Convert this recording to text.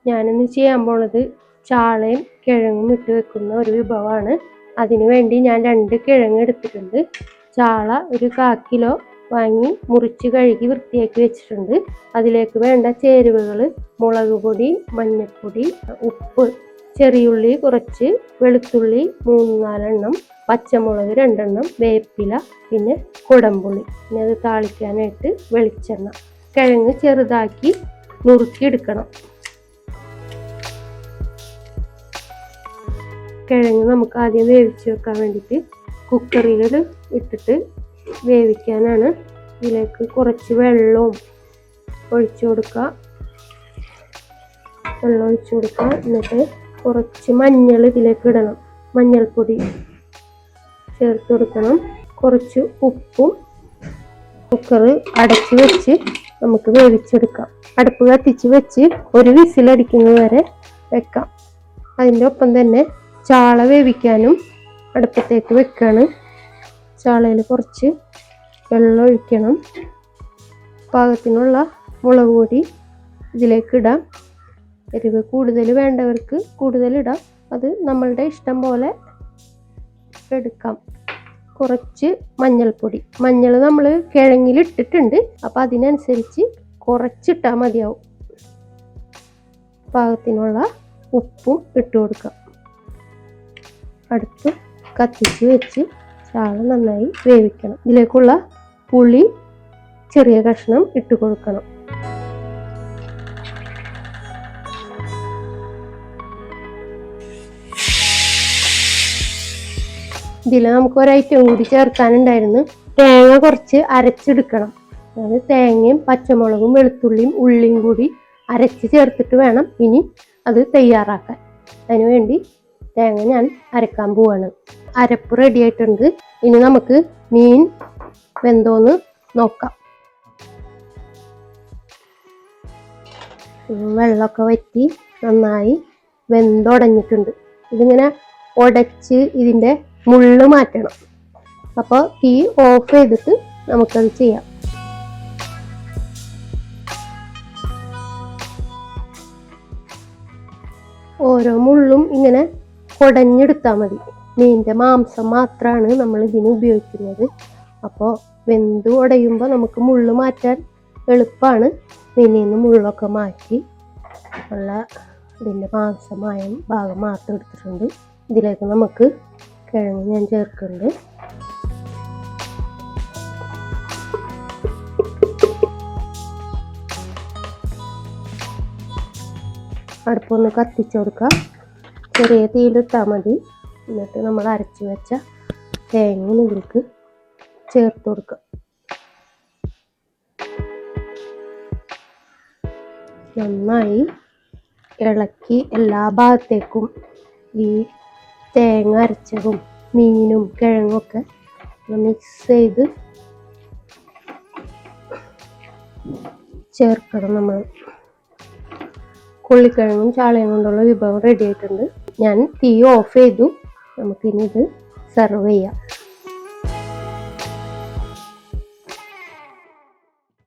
ഞാനിന്ന് ചെയ്യാൻ പോണത് ചാളയും കിഴങ്ങും ഇട്ട് വെക്കുന്ന ഒരു വിഭവമാണ്. അതിനു വേണ്ടി ഞാൻ 2 കിഴങ്ങ് എടുത്തിട്ടുണ്ട്. ചാള ഒരു 1/4 കിലോ വാങ്ങി മുറിച്ച് കഴുകി വൃത്തിയാക്കി വെച്ചിട്ടുണ്ട്. അതിലേക്ക് വേണ്ട ചേരുവകൾ: മുളക് പൊടി, മഞ്ഞൾപ്പൊടി, ഉപ്പ്, ചെറിയുള്ളി കുറച്ച്, വെളുത്തുള്ളി 3-4 എണ്ണം, പച്ചമുളക് 2 എണ്ണം, വേപ്പില, പിന്നെ കുടംപുളി. പിന്നെ അത് താളിക്കാനായിട്ട് വെളിച്ചെണ്ണ. കിഴങ്ങ് ചെറുതാക്കി നുറുക്കിയെടുക്കണം. കിഴങ്ങ് നമുക്ക് ആദ്യം വേവിച്ച് വെക്കാൻ വേണ്ടിയിട്ട് കുക്കറിൽ ഇട്ടിട്ട് വേവിക്കാനാണ്. ഇതിലേക്ക് കുറച്ച് വെള്ളവും ഒഴിച്ചു കൊടുക്കുക. എന്നിട്ട് കുറച്ച് മഞ്ഞൾ ഇതിലേക്ക് ഇടണം. മഞ്ഞൾപ്പൊടി ചേർത്ത് കൊടുക്കണം. കുറച്ച് ഉപ്പും. കുക്കർ അടച്ച് വെച്ച് നമുക്ക് വേവിച്ചെടുക്കാം. അടുപ്പ് കത്തിച്ച് വെച്ച് ഒരു വിസിലടിക്കുന്നത് വരെ വെക്കാം. അതിൻ്റെ ഒപ്പം തന്നെ ചാള വേവിക്കാനും അടുപ്പത്തേക്ക് വെക്കാണ്. ചാളയിൽ കുറച്ച് വെള്ളം ഒഴിക്കണം. പാകത്തിനുള്ള മുളക് പൊടി ഇതിലേക്ക് ഇടാം. എരിവ് കൂടുതൽ വേണ്ടവർക്ക് കൂടുതൽ ഇടാം. അത് നമ്മളുടെ ഇഷ്ടം പോലെ എടുക്കാം. കുറച്ച് മഞ്ഞൾപ്പൊടി. മഞ്ഞൾ നമ്മൾ കിഴങ്ങിൽ ഇട്ടിട്ടുണ്ട്, അപ്പം അതിനനുസരിച്ച് കുറച്ചിട്ടാൽ മതിയാവും. പാകത്തിനുള്ള ഉപ്പും ഇട്ട് കൊടുക്കാം. അടുപ്പ് കത്തിച്ച് വെച്ച് ചാള നന്നായി വേവിക്കണം. ഇതിലേക്കുള്ള പുളി ചെറിയ കഷ്ണം ഇട്ട് കൊടുക്കണം. ഇതിൽ നമുക്ക് ഒരൈറ്റം കൂടി ചേർക്കാനുണ്ടായിരുന്നു. തേങ്ങ കുറച്ച് അരച്ചെടുക്കണം. അതായത് തേങ്ങയും പച്ചമുളകും വെളുത്തുള്ളിയും ഉള്ളിയും കൂടി അരച്ച് ചേർത്തിട്ട് വേണം ഇനി അത് തയ്യാറാക്കാൻ. അതിനുവേണ്ടി തേങ്ങ ഞാൻ അരക്കാൻ പോവാണ്. അരപ്പ് റെഡി ആയിട്ടുണ്ട്. ഇനി നമുക്ക് മീൻ വെന്തോന്ന് നോക്കാം. വെള്ളമൊക്കെ വറ്റി നന്നായി വെന്തുടഞ്ഞിട്ടുണ്ട്. ഇതിങ്ങനെ ഉടച്ച് ഇതിൻ്റെ മുള്ള് മാറ്റണം. അപ്പോൾ തീ ഓഫ് ചെയ്തിട്ട് നമുക്കത് ചെയ്യാം. ഓരോ മുള്ളും ഇങ്ങനെ കുടഞ്ഞെടുത്താൽ മതി. മീനിൻ്റെ മാംസം മാത്രമാണ് നമ്മൾ ഇതിന് ഉപയോഗിക്കുന്നത്. അപ്പോൾ വെന്ത് ഉടയുമ്പോൾ നമുക്ക് മുള്ള് മാറ്റാൻ എളുപ്പമാണ്. മീനിൽ നിന്ന് മുള്ളൊക്കെ മാറ്റി ഉള്ള ഇതിൻ്റെ മാംസമായ ഭാഗം മാത്രം എടുത്തിട്ടുണ്ട്. ഇതിലേക്ക് നമുക്ക് കിഴങ്ങ് ഞാൻ ചേർക്കുന്നുണ്ട്. അടുപ്പൊന്ന് കത്തിച്ച് കൊടുക്കുക. ചെറിയ തീയിലിട്ടാൽ മതി. എന്നിട്ട് നമ്മൾ അരച്ച് വെച്ച തേങ്ങ ഇതിലേക്ക് ചേർത്ത് കൊടുക്കുക. നന്നായി ഇളക്കി എല്ലാ ഭാഗത്തേക്കും ഈ തേങ്ങ അരച്ചതും മീനും കിഴങ്ങൊക്കെ മിക്സ് ചെയ്ത് ചേർക്കണം. നമ്മൾ കൊള്ളിക്കിഴങ്ങും ചാളയും കൊണ്ടുള്ള വിഭവം റെഡി ആയിട്ടുണ്ട്. ഞാൻ തീ ഓഫ് ചെയ്തു. നമുക്കിനി ഇത് സെർവ് ചെയ്യാം.